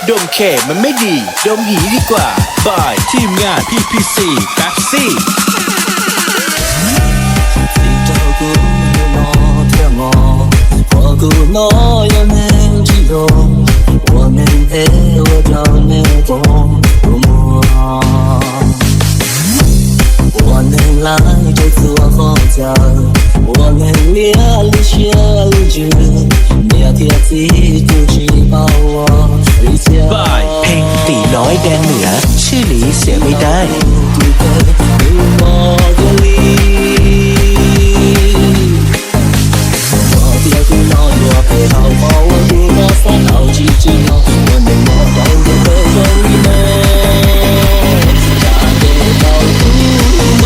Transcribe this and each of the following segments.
ดมเคมันไม่ดีดมหีดีกว่าบายทีมงาน PPC แป๊บซี่我要能记住，我们爱我找那种多么，我能来这次我好家，我能练了学了知，每天自就知把我理解。บายเพลงตีน้อยแดนเหนือชื่อหลีเสียไม่ได้好好我如果烦恼几只鸟，我能摸到的各种一枚，差得到不梦。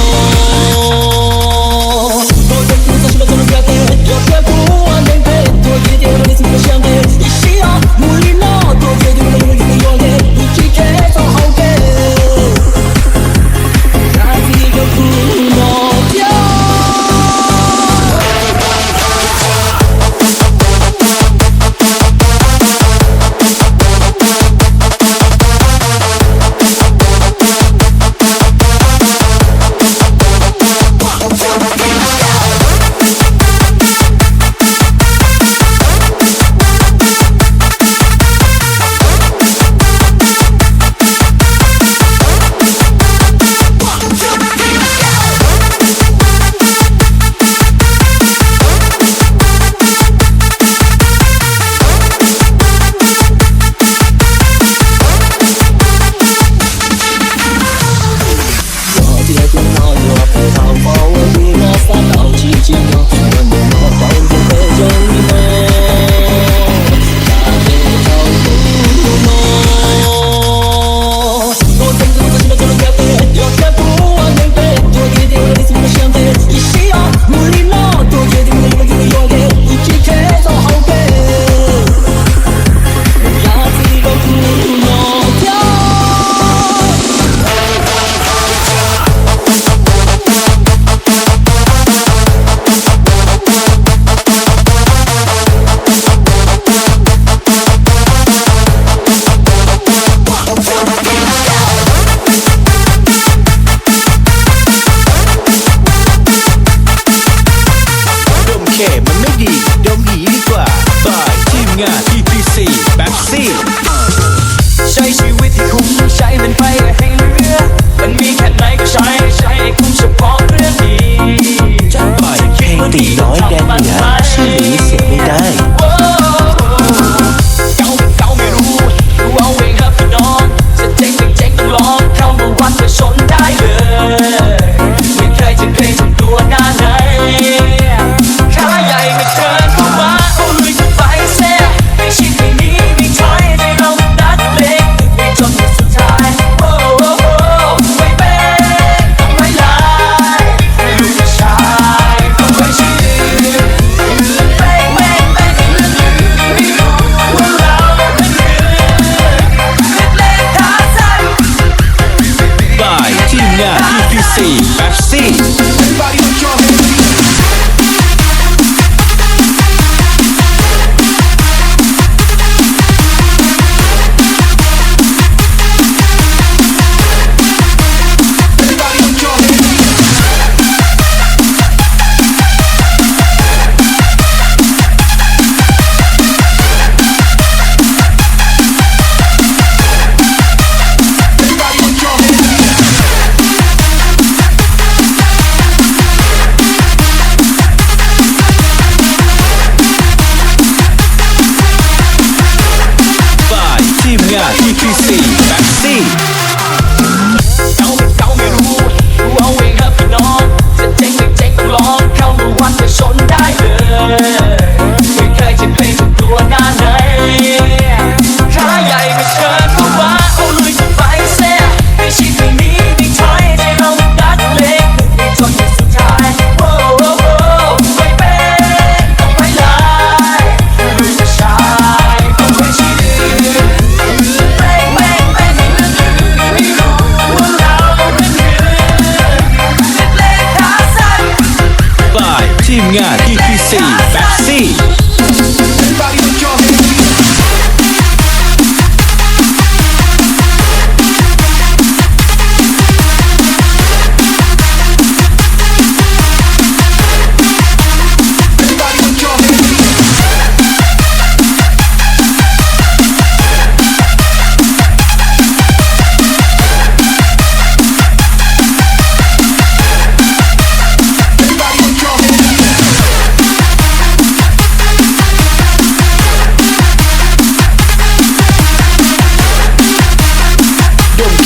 我真不知道什么种标配，有些不完美配，多一点让你怎么想配？一起啊，努力闹，多一点让你有脸，一起给做好给，那一个不落掉。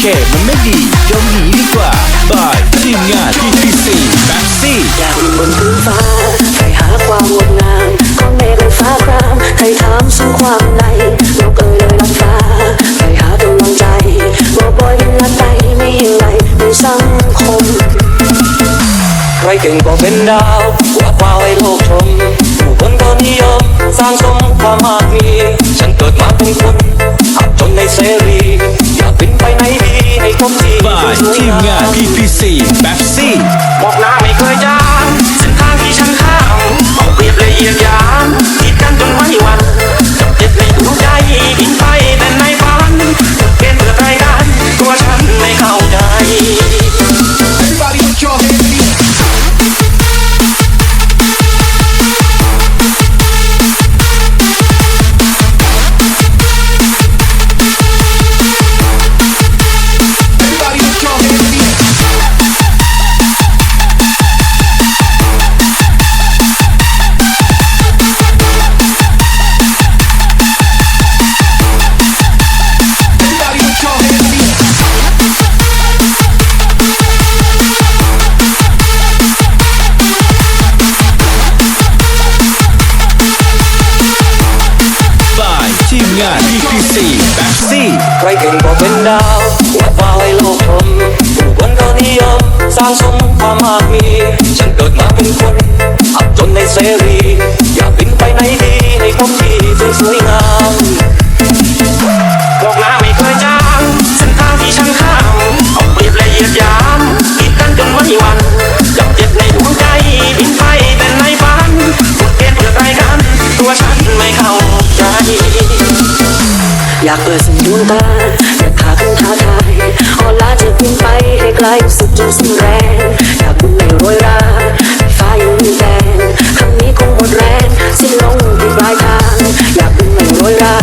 เคมันไม่ดีดมหนีดีกว่าบายทีมงาน PPC แบ็กซี่ อยากบินบนพื้นฟ้าไปหาความงดงามของเมฆและฟ้าครามให้ถามสู่ความในโลกเลยลับฟ้าไปหากำลังใจบอกบอยเป็นลัดไปไม่ยังไงในสังคมใครเก่งก็เป็นดาววาดฟ้าให้โลกชมผู้คนก็นิยมสร้างสมความมากมีฉันเกิดมาเป็นคนอับจนในเสรีอยากบินไปไหนดีให้ครบที่ บายทีมงาน PPC แบ็กซี่ บอกหน้าไม่เคยจางเส้นทางที่ฉันข้ามเอาเปรียบละเอียดยามคิดกันจนไม่หวันจับเจ็บในดวงใจบินไปแต่ในฝันเกณฑ์เปิดรายการตัวฉันไม่เข้าใจ Everybody put your hands in the Everybody put your hands in the Everybody put your hands in the บายทีมงาน PPC แบ็กซี่ ใครเก่งก็เป็นดาววาดฟ้าให้โลกชมผู้คนก็นิยมสร้างสมความมากมีฉันเกิดมาเป็นคนอับจนในเสรีอยากบินไปไหนดีให้ครบที่สวยงามบอกหน้าไม่เคยจางเส้นทางที่ฉันข้ามเอาเปรียบละเอียดยามคิดกันจนไม่หวันจับเจ็บในดวงใจบินไปแต่ในฝันกฎเกณฑ์เปิดรายการตัวฉันไม่เข้าใจ อยากเปิดสิ่งดวงตาอยากพาขึ้นท้าทายอ่อนล้าจะบินไปให้ไกลสุดจนสิ้นแรงอยากบินไม่โรยราฟ้ายังมีแดงคำนี้คงหมดแรงสิ้นลงที่ปลายทางอยากบินไม่โรยรา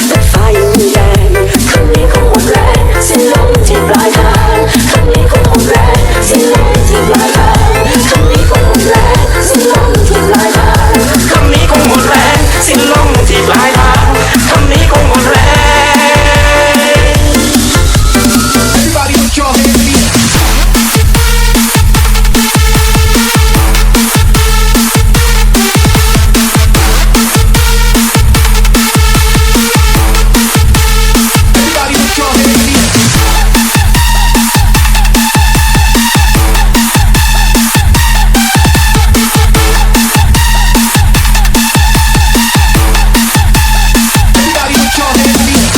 แต่ฟ้ายังมีแดงคำนี้คงหมดแรงสิ้นลงที่ปลายทางคำนี้คงหมดแรงสิ้นลงที่ปลายทางคำนี้คงหมดแรงสิ้นลงที่ปลายทางคำนี้คงหมดแรงสิ้นลงที่ปลายทางคำนี้คงหมดแรง Everybody put your hands in the Everybody put your hands in the Everybody put your hands in the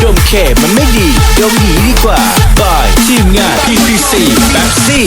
ดมเคมันไม่ดีดมหนีดีกว่าบายทีมงาน PPC แบ็กซี่